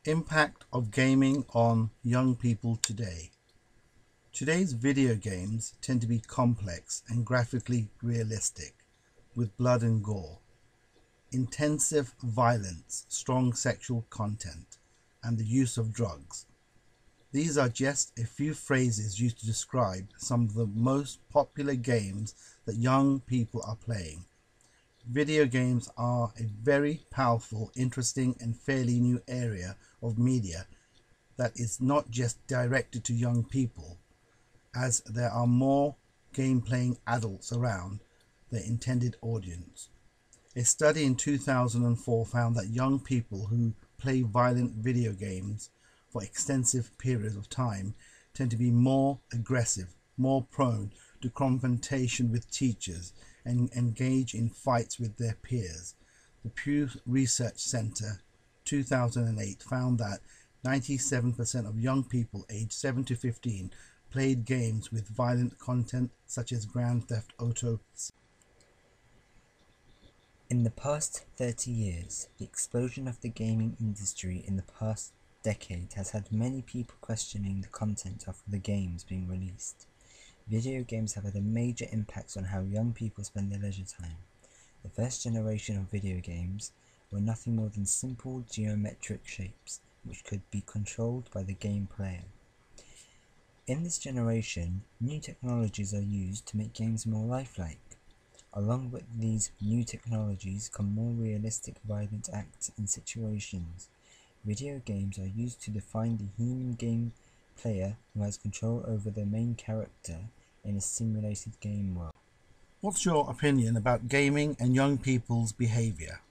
Impact of gaming on young people today. Today's video games tend to be complex and graphically realistic, with blood and gore, intensive violence, strong sexual content, and the use of drugs. These are just a few phrases used to describe some of the most popular games that young people are playing. Video games are a very powerful, interesting, and fairly new area of media that is not just directed to young people, as there are more game-playing adults around their intended audience. A study in 2004 found that young people who play violent video games for extensive periods of time tend to be more aggressive, more prone to confrontation with teachers, and engage in fights with their peers. The Pew Research Center 2008 found that 97% of young people aged 7 to 15 played games with violent content such as Grand Theft Auto. In the past 30 years, the explosion of the gaming industry in the past decade has had many people questioning the content of the games being released. Video games have had a major impact on how young people spend their leisure time. The first generation of video games were nothing more than simple geometric shapes, which could be controlled by the game player. In this generation, new technologies are used to make games more lifelike. Along with these new technologies come more realistic violent acts and situations. Video games are used to define the human game player who has control over the main character in a simulated game world. What's your opinion about gaming and young people's behavior?